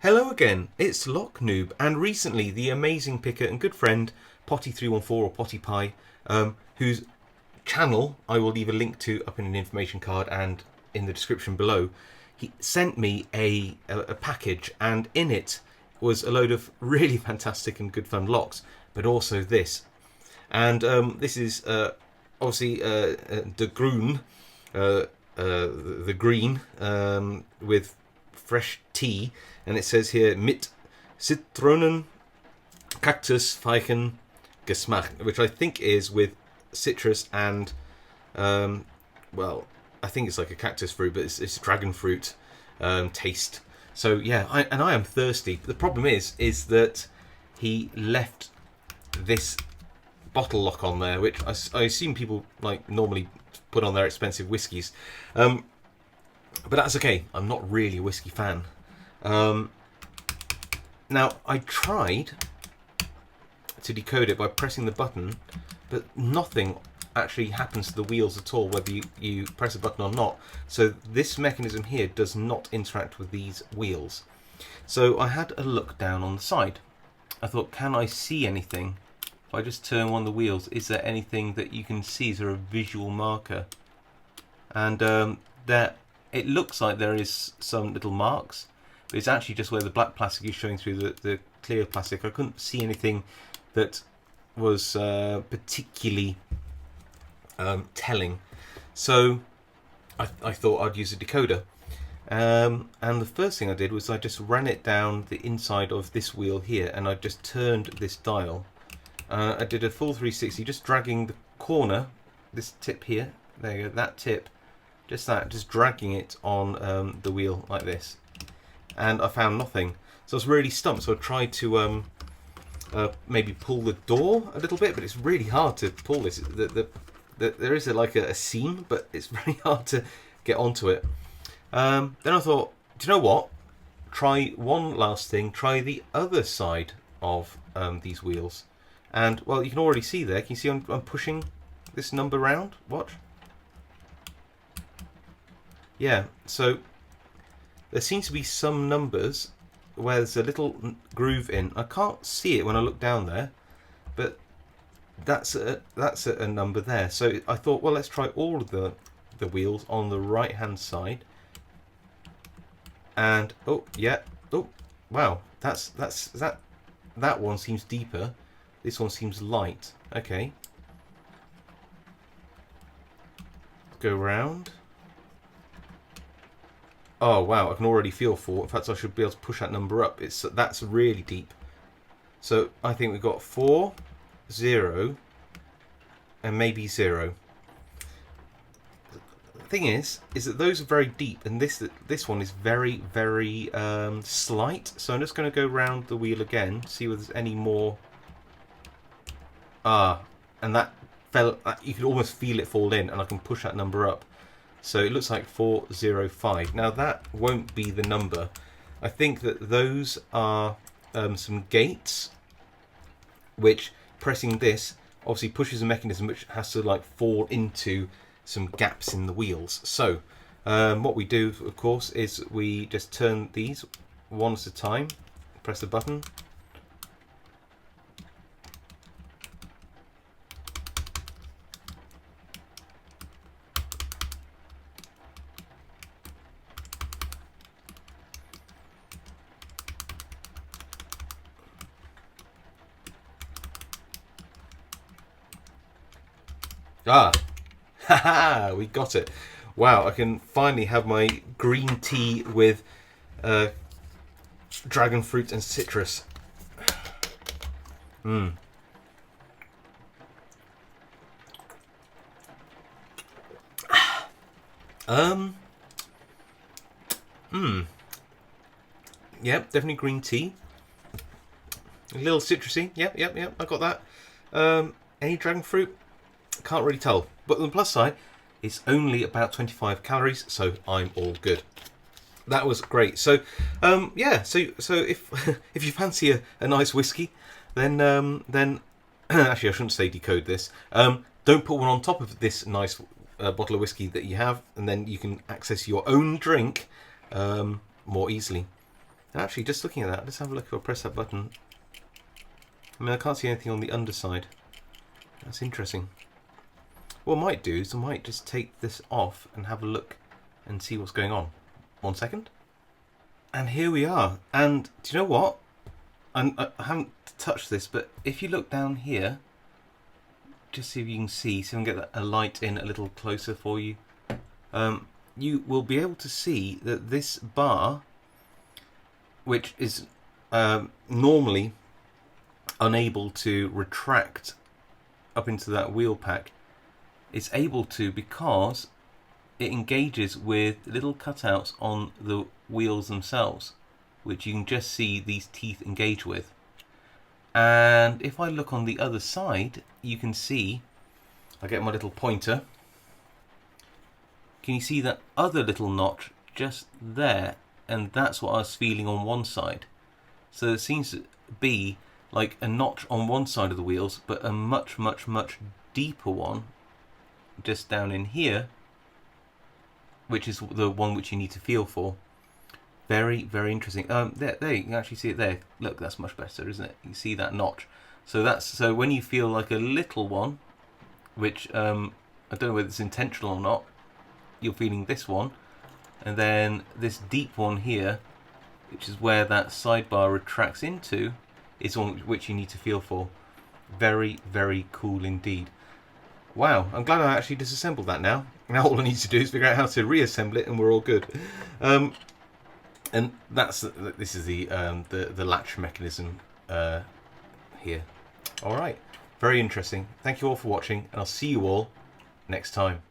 Hello again, it's Noob, and recently the amazing picker and good friend Potty314 or Potty Pie, whose channel I will leave a link to up in an information card and in the description below, he sent me a package, and in it was a load of really fantastic and good fun locks, but also this. And this is obviously the groen, the green, with fresh tea, and it says here mit Zitronen Cactus Feichen Geschmack, which I think is with citrus and well, I think it's like a cactus fruit, but it's dragon fruit taste. So yeah, I am thirsty. The problem is that he left this bottle lock on there, which I assume people like normally put on their expensive whiskies. But that's okay. I'm not really a whiskey fan. Now, I tried to decode it by pressing the button, but nothing actually happens to the wheels at all, whether you press a button or not. So this mechanism here does not interact with these wheels. So I had a look down on the side. I thought, can I see anything? If I just turn one of the wheels, is there anything that you can see? Is there a visual marker? And there, it looks like there is some little marks, but it's actually just where the black plastic is showing through the clear plastic. I couldn't see anything that was particularly telling. So I thought I'd use a decoder. And the first thing I did was I just ran it down the inside of this wheel here, and I just turned this dial. I did a full 360, just dragging the corner, this tip here, there you go, that tip, just dragging it on the wheel like this. And I found nothing. So I was really stumped, so I tried to maybe pull the door a little bit, but it's really hard to pull this. There is like a seam, but it's very hard to get onto it. Then I thought, do you know what? Try one last thing, try the other side of these wheels. And, well, you can already see there. Can you see I'm pushing this number round? Watch. Yeah, so there seems to be some numbers where there's a little groove in. I can't see it when I look down there, but that's a number there. So I thought, well, let's try all of the wheels on the right hand side. And oh yeah, oh wow, that one seems deeper. This one seems light. Okay. Go round. Oh wow, I can already feel 4. In fact, I should be able to push that number up. That's really deep. So I think we've got 4, 0, and maybe 0. The thing is that those are very deep, and this one is very, very slight. So I'm just going to go round the wheel again, see if there's any more. And that fell. You could almost feel it fall in, and I can push that number up. So it looks like 405. Now that won't be the number. I think that those are some gates, which pressing this obviously pushes a mechanism which has to like fall into some gaps in the wheels. So what we do, of course, is we just turn these one at a time, press the button. Haha, we got it. Wow, I can finally have my green tea with dragon fruit and citrus. Yep, definitely green tea. A little citrusy. Yep, I got that. Any dragon fruit? Can't really tell. But on the plus side, it's only about 25 calories, so I'm all good. That was great. So, yeah. So if if you fancy a nice whiskey, then actually I shouldn't say decode this. Don't put one on top of this nice bottle of whiskey that you have, and then you can access your own drink more easily. Actually, just looking at that, let's have a look if I press that button. I mean, I can't see anything on the underside. That's interesting. What I might do is I might just take this off and have a look and see what's going on. 1 second. And here we are. And do you know what? I haven't touched this, but if you look down here, just see if you can see, so I can get a light in a little closer for you. You will be able to see that this bar, which is normally unable to retract up into that wheel pack, is able to because it engages with little cutouts on the wheels themselves, which you can just see these teeth engage with. And if I look on the other side, you can see, I get my little pointer, can you see that other little notch just there? And that's what I was feeling on one side. So there seems to be like a notch on one side of the wheels, but a much, much, much deeper one just down in here, which is the one which you need to feel for. Very, very interesting. There you can actually see it there. Look, that's much better, isn't it? You see that notch. So when you feel like a little one, which I don't know whether it's intentional or not, you're feeling this one, and then this deep one here, which is where that sidebar retracts into, is one which you need to feel for. Very, very cool indeed. Wow, I'm glad I actually disassembled that now. Now all I need to do is figure out how to reassemble it, and we're all good. And this is the latch mechanism here. All right, very interesting. Thank you all for watching, and I'll see you all next time.